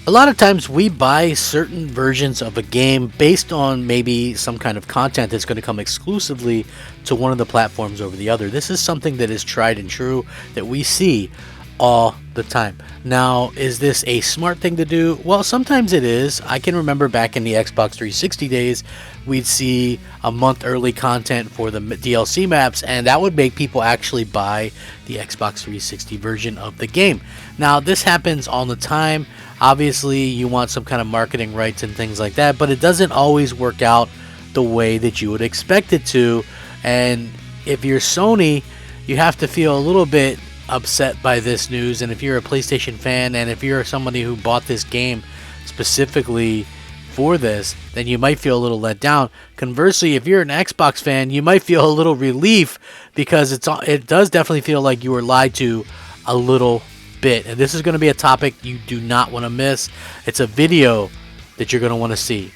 A lot of times we buy certain versions of a game based on maybe some kind of content that's going to come exclusively to one of the platforms over the other. This is something that is tried and true that we see all the time. Now, is this a smart thing to do? Well, sometimes it is. I can remember back in the Xbox 360 days, we'd see a month early content for the DLC maps, and that would make people actually buy the Xbox 360 version of the game. Now, this happens all the time. Obviously, you want some kind of marketing rights and things like that, but it doesn't always work out the way that you would expect it to. And if you're Sony, you have to feel a little bit upset by this news. And if you're a PlayStation fan, and if you're somebody who bought this game specifically for this, then you might feel a little let down. Conversely, if you're an Xbox fan, you might feel a little relief, because it does definitely feel like you were lied to a little bit. And this is going to be a topic you do not want to miss. It's a video that you're going to want to see.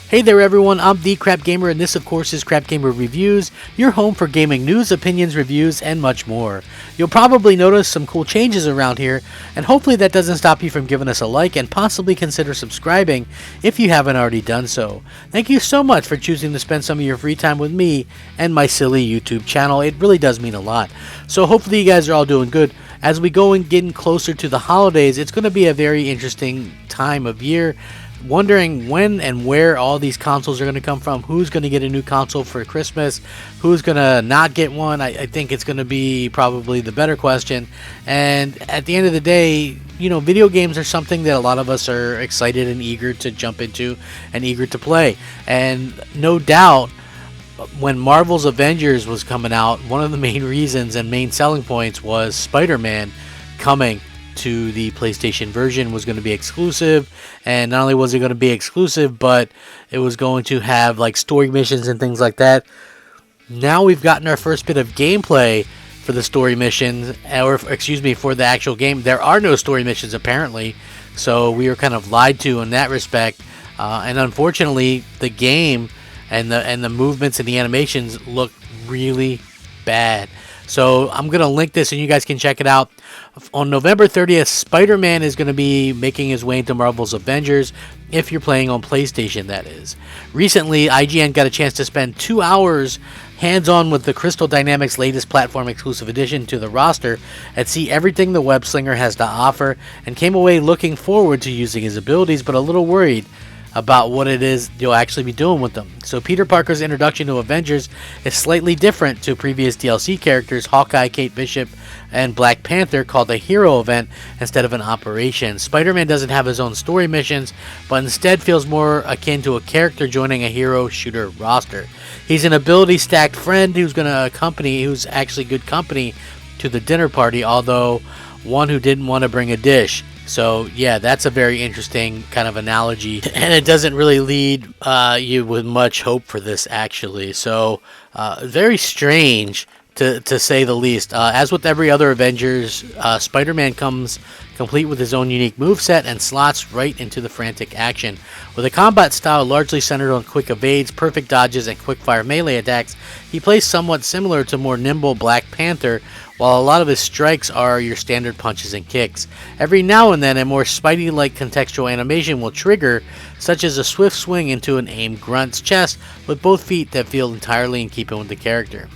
Hey there everyone, I'm the Crapgamer, and this of course is Crapgamer Reviews, your home for gaming news, opinions, reviews, and much more. You'll probably notice some cool changes around here, and hopefully that doesn't stop you from giving us a like and possibly consider subscribing if you haven't already done so. Thank you so much for choosing to spend some of your free time with me and my silly YouTube channel. It really does mean a lot. So hopefully you guys are all doing good. As we go and getting closer to the holidays, it's going to be a very interesting time of year. Wondering when and where all these consoles are going to come from, who's going to get a new console for Christmas, who's going to not get one. I think it's going to be probably the better question. And at the end of the day, you know, video games are something that a lot of us are excited and eager to jump into and eager to play. And no doubt, when Marvel's Avengers was coming out, one of the main reasons and main selling points was SpiderMan coming to the PlayStation version, was going to be exclusive. And not only was it going to be exclusive, but it was going to have like story missions and things like that. Now we've gotten our first bit of gameplay for the story missions, or excuse me, for the actual game. There are no story missions apparently, so we were kind of lied to in that respect. And unfortunately, the game and the movements and the animations look really bad. So I'm going to link this and you guys can check it out. On November 30th, SpiderMan is going to be making his way into Marvel's Avengers, if you're playing on PlayStation, that is. Recently, IGN got a chance to spend 2 hours hands-on with the Crystal Dynamics' latest platform exclusive addition to the roster, and see everything the web slinger has to offer, and came away looking forward to using his abilities, but a little worried about what it is you'll actually be doing with them. So Peter Parker's introduction to Avengers is slightly different to previous DLC characters Hawkeye, Kate Bishop, and Black Panther, called a hero event instead of an operation. Spider-Man doesn't have his own story missions, but instead feels more akin to a character joining a hero shooter roster. He's an ability-stacked friend who's actually good company to the dinner party, although one who didn't want to bring a dish. So yeah, that's a very interesting kind of analogy, and it doesn't really lead you with much hope for this actually. So very strange to say the least. As with every other Avengers, Spider-Man comes complete with his own unique moveset and slots right into the frantic action. With a combat style largely centered on quick evades, perfect dodges, and quick-fire melee attacks, he plays somewhat similar to more nimble Black Panther, while a lot of his strikes are your standard punches and kicks. Every now and then, a more Spidey-like contextual animation will trigger, such as a swift swing into an aimed grunt's chest with both feet that feel entirely in keeping with the character.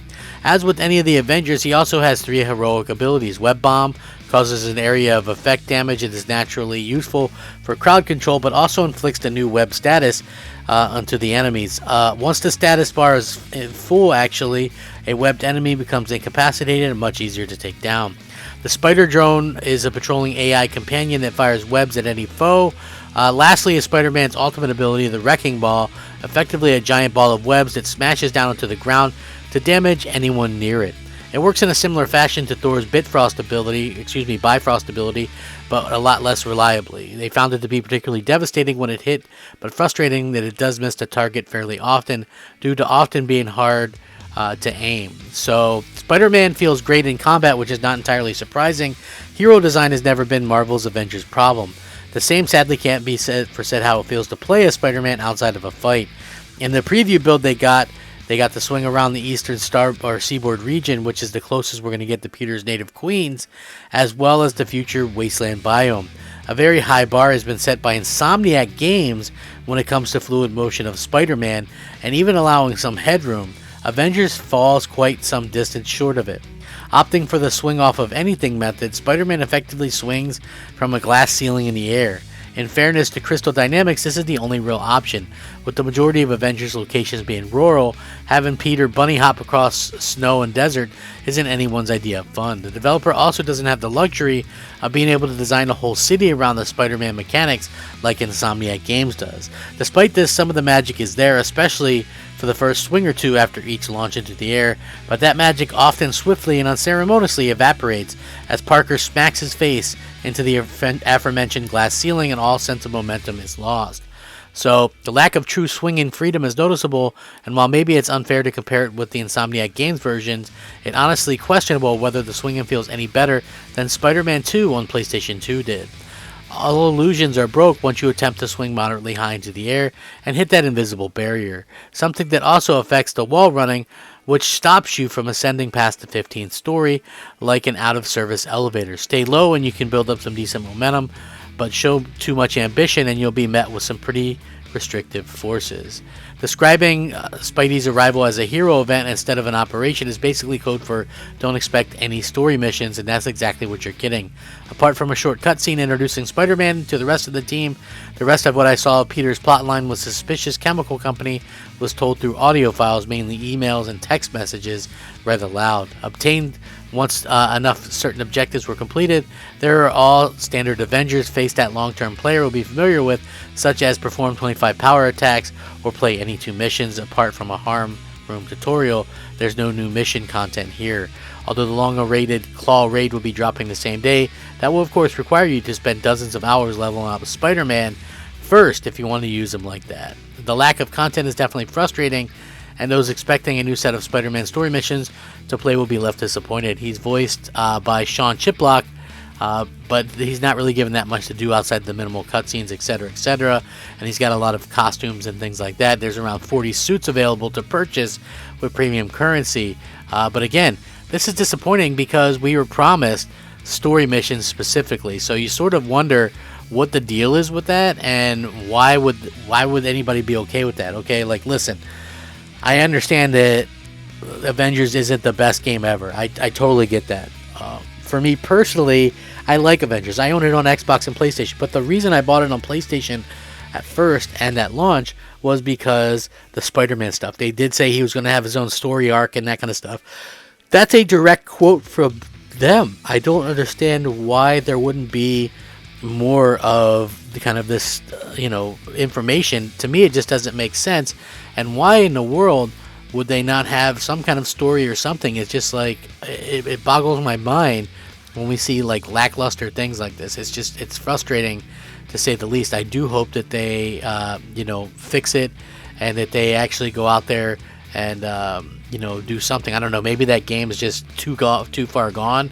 As with any of the Avengers, he also has 3 heroic abilities. Web Bomb causes an area of effect damage and is naturally useful for crowd control, but also inflicts the new web status onto the enemies. Once the status bar is full, actually, a webbed enemy becomes incapacitated and much easier to take down. The Spider Drone is a patrolling AI companion that fires webs at any foe. Lastly is Spider-Man's ultimate ability, the Wrecking Ball, effectively a giant ball of webs that smashes down onto the ground to damage anyone near it. It works in a similar fashion to Thor's Bifrost ability, but a lot less reliably. They found it to be particularly devastating when it hit, but frustrating that it does miss the target fairly often, due to often being hard to aim. So Spider-Man feels great in combat, which is not entirely surprising. Hero design has never been Marvel's Avengers problem. The same sadly can't be said for how it feels to play as Spider-Man outside of a fight. In the preview build they got to swing around the eastern seaboard region, which is the closest we're going to get to Peter's native Queens, as well as the future wasteland biome. A very high bar has been set by Insomniac Games when it comes to fluid motion of Spider-Man, and even allowing some headroom, Avengers falls quite some distance short of it. Opting for the swing off of anything method, Spider-Man effectively swings from a glass ceiling in the air. In fairness to Crystal Dynamics, this is the only real option, with the majority of Avengers locations being rural. Having Peter bunny hop across snow and desert isn't anyone's idea of fun. The developer also doesn't have the luxury of being able to design a whole city around the Spider-Man mechanics like Insomniac Games does. Despite this, some of the magic is there, especially for the first swing or two after each launch into the air, but that magic often swiftly and unceremoniously evaporates as Parker smacks his face into the aforementioned glass ceiling and all sense of momentum is lost. So, the lack of true swinging freedom is noticeable, and while maybe it's unfair to compare it with the Insomniac Games versions, it's honestly questionable whether the swinging feels any better than Spider-Man 2 on PlayStation 2 did. All illusions are broke once you attempt to swing moderately high into the air and hit that invisible barrier, something that also affects the wall running, which stops you from ascending past the 15th story like an out-of-service elevator. Stay low and you can build up some decent momentum, but show too much ambition and you'll be met with some pretty restrictive forces. Describing Spidey's arrival as a hero event instead of an operation is basically code for don't expect any story missions, and that's exactly what you're getting. Apart from a short cutscene introducing Spider-Man to the rest of the team, the rest of what I saw of Peter's plotline with suspicious chemical company was told through audio files, mainly emails and text messages, rather loud. Obtained once enough certain objectives were completed. There are all standard Avengers face that long-term player will be familiar with, such as perform 25 power attacks or play any 2 missions. Apart from a harm room tutorial, there's no new mission content here. Although the long-awaited Claw raid will be dropping the same day, that will of course require you to spend dozens of hours leveling up Spider-Man first if you want to use him like that. The lack of content is definitely frustrating, and those expecting a new set of Spider-Man story missions to play will be left disappointed. He's voiced by Sean Chiplock, but he's not really given that much to do outside the minimal cutscenes, etc., etc., and he's got a lot of costumes and things like that. There's around 40 suits available to purchase with premium currency, but again, this is disappointing because we were promised story missions specifically, so you sort of wonder what the deal is with that, and why would anybody be okay with that? Okay, like, listen, I understand that Avengers isn't the best game ever. I totally get that. For me personally, I like Avengers. I own it on Xbox and PlayStation, but the reason I bought it on PlayStation at first and at launch was because the Spider-Man stuff. They did say he was going to have his own story arc and that kind of stuff. That's a direct quote from them. I don't understand why there wouldn't be more of the kind of this, information. To me, it just doesn't make sense. And why in the world would they not have some kind of story or something? It's just like, it boggles my mind when we see like lackluster things like this. It's frustrating to say the least. I do hope that they, fix it, and that they actually go out there and, do something. I don't know. Maybe that game is just too far gone.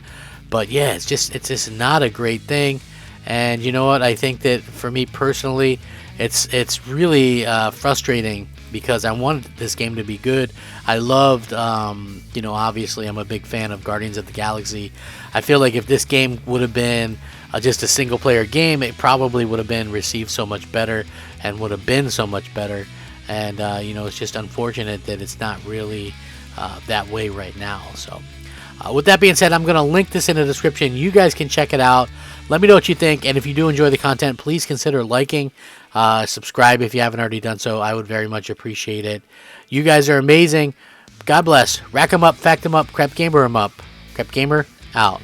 But yeah, it's just not a great thing. And you know what? I think that for me personally, it's really frustrating because I wanted this game to be good. I loved, obviously I'm a big fan of Guardians of the Galaxy. I feel like if this game would have been just a single player game, it probably would have been received so much better and would have been so much better. And, it's just unfortunate that it's not really that way right now. So with that being said, I'm going to link this in the description. You guys can check it out. Let me know what you think, and if you do enjoy the content, please consider liking, subscribe if you haven't already done so. I would very much appreciate it. You guys are amazing. God bless. Rack 'em up, fact 'em up, Crapgamer 'em up. Crapgamer out.